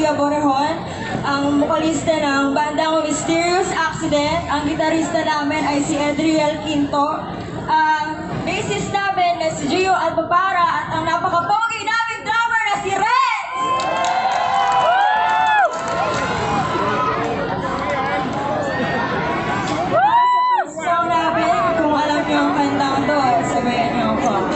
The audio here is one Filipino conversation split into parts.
Garcia Borejon, ang vokalista ng bandang Mysterious Accident. Ang gitarista namin ay si Edriel Quinto. Ang bassist namin na si Gio Albapara at ang napaka-pogi naming drummer na si Red! Song namin, kung alam niyo ang kantang to, sabayan niyo ako.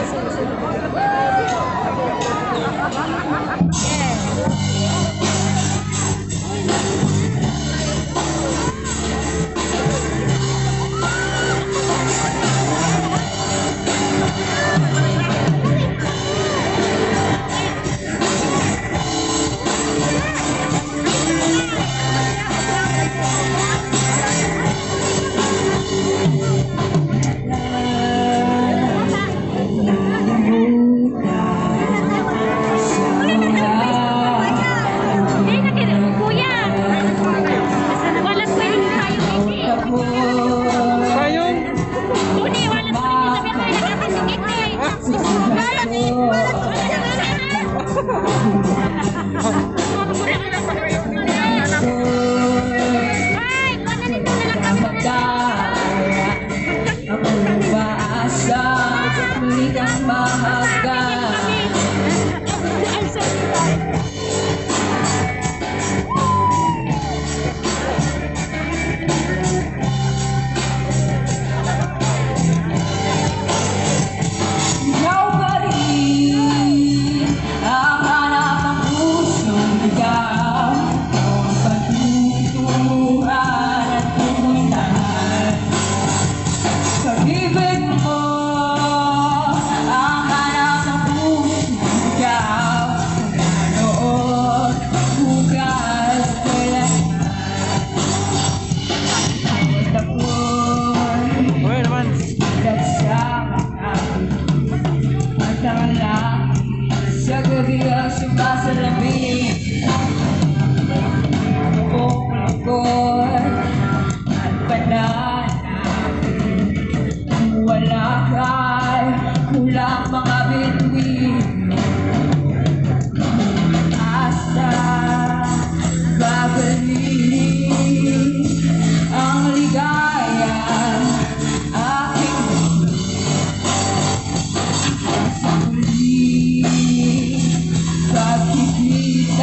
Sa gabi ang sumasalamin ang lungkot at pananakit. Kung wala ka'y kulang mga bituin. Asa gagaling ang ligaya aking sa muli pagkikita.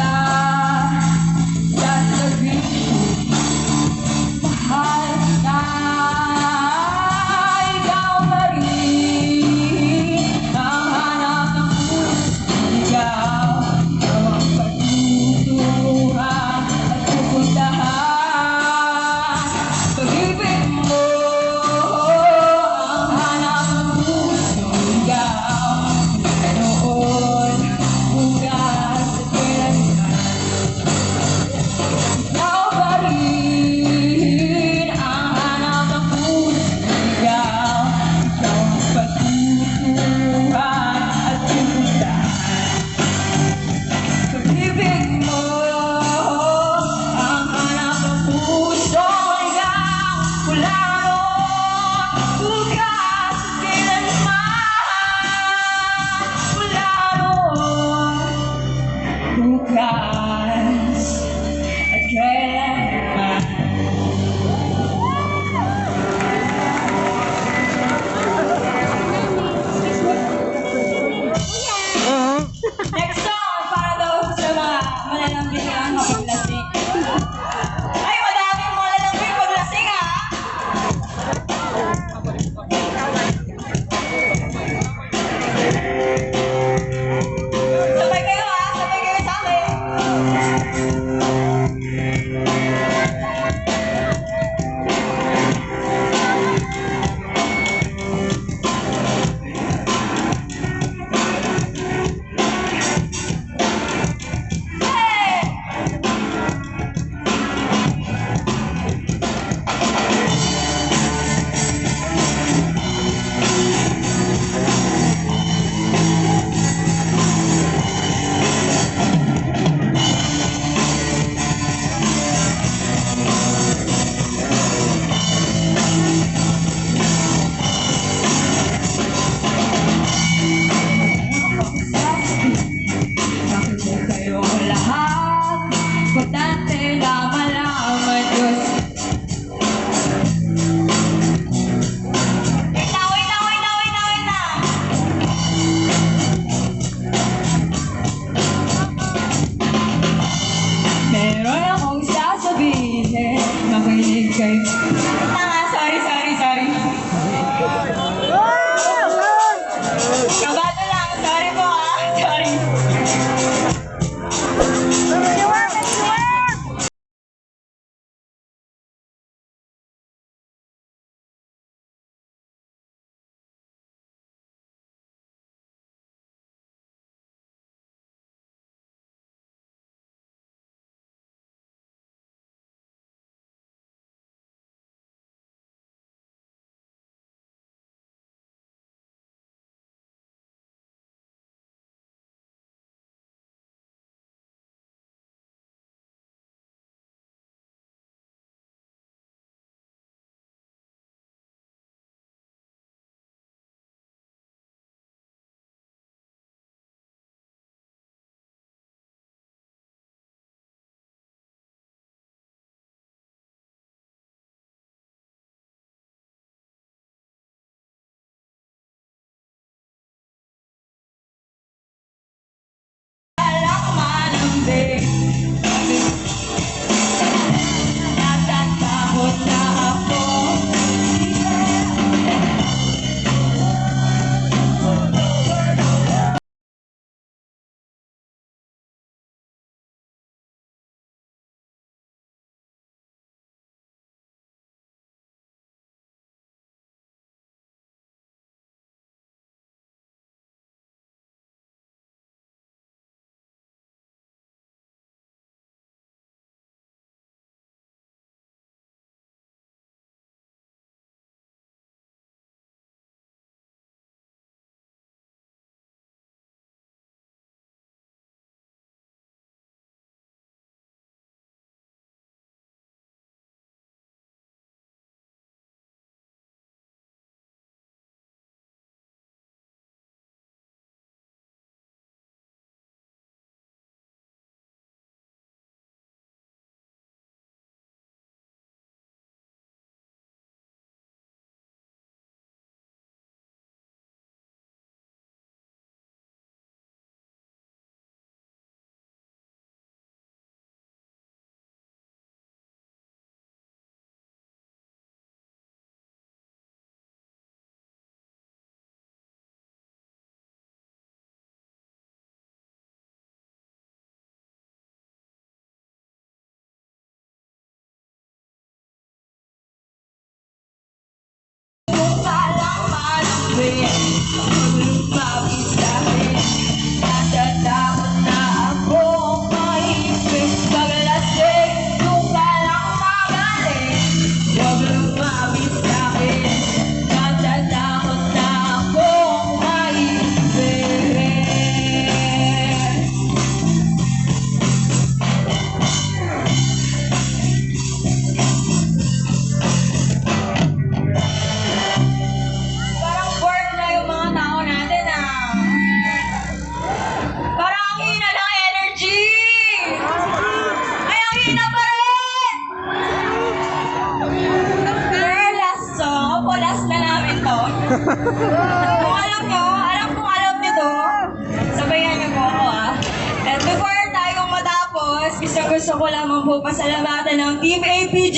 gusto ko lamang po pasalamatan ng Team APG.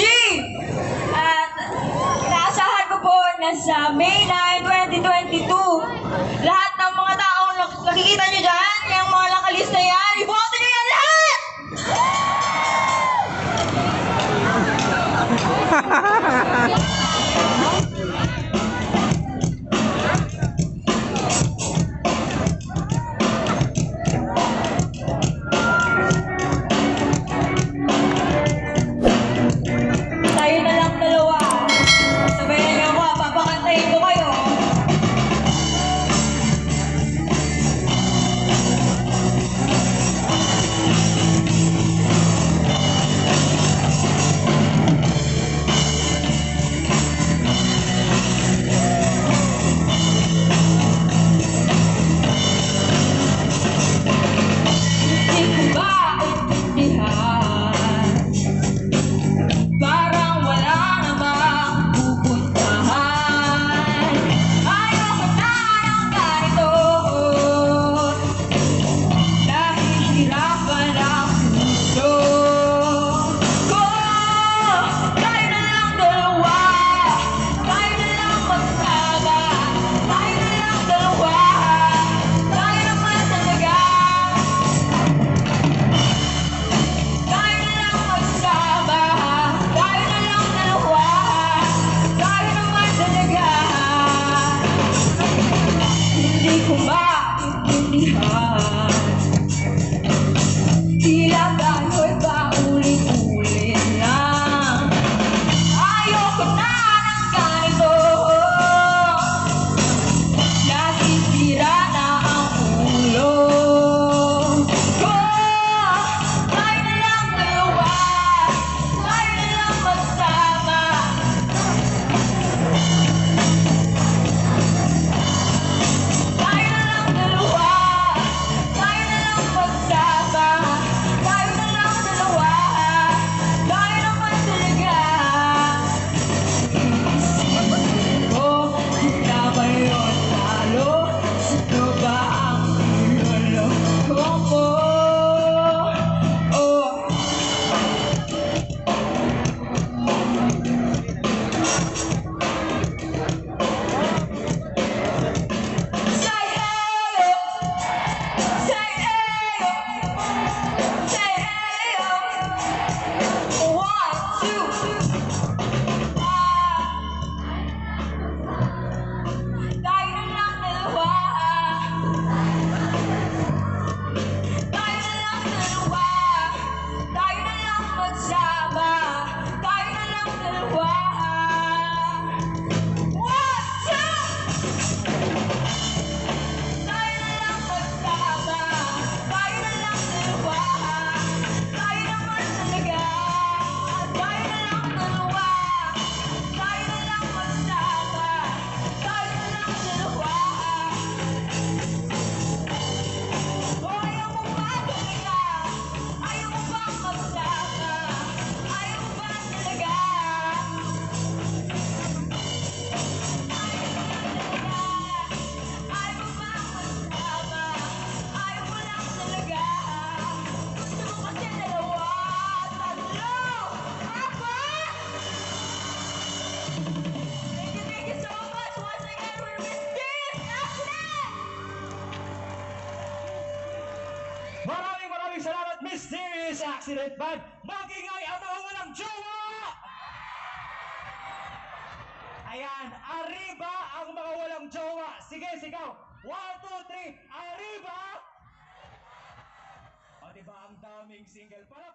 At inaasahan ko po na sa May 9, 2022, lahat ng mga taong nakikita nyo dyan, yung mga nakalista yan, iboto nyo yan lahat! Tayo na lang dalawa. Sabayan niyo ako, papakantayin ko kayo. Hindi ko ba intindihan? Parang wala namang pupuntahan. Ayoko na ng ganito. Nahihirapan ang puso ko. Tayo na lang dalawa. Tayo na lang magsama. Tayo na lang dalawa. Tayo naman talaga. Tayo na lang magsama. Tayo na lang dalawa. Tayo naman talaga. Hindi ko maintindihan. Tila tayo'y paulit-ulit lang. Ayoko na ng ganito. Nasisira na ang ulo ko. Tayo na lang dalawa. Tayo na lang magsama. Tayo na lang dalawa. Tayo na lang magsama. Tayo na lang dalawa. Tayo naman talaga. Oh, kita ba yun talo? Sino ba ang niloloko ko? Oh, say hey, say hey, say hey, 1, 2, 3. Tayo na lang dalawa. Tayo na lang dalawa. Tayo na lang magsama. Tayo na lang dalawa. 1, 2. Tayo na lang magsama. Tayo na lang dalawa. Tayo naman talaga. Tayo na lang dalawa. Tayo na lang magsama. Tayo na lang dalawa. O ayaw mo ba talaga? Ayaw mo bang magsama? Ayaw mo ba talaga? Ayaw mo bang magsama? Ayaw mo lang talaga? Gusto mo kasi dalawa, tatlo, apat? Thank you so much. Once again, we're Mysterious Accident! Maraming salamat, Mysterious Accident Band! Magingay ang mga walang jowa! Ayan, arriba ang mga walang jowa! Sige, sigaw! 1, 2, 3, arriba! O diba ang daming single? Para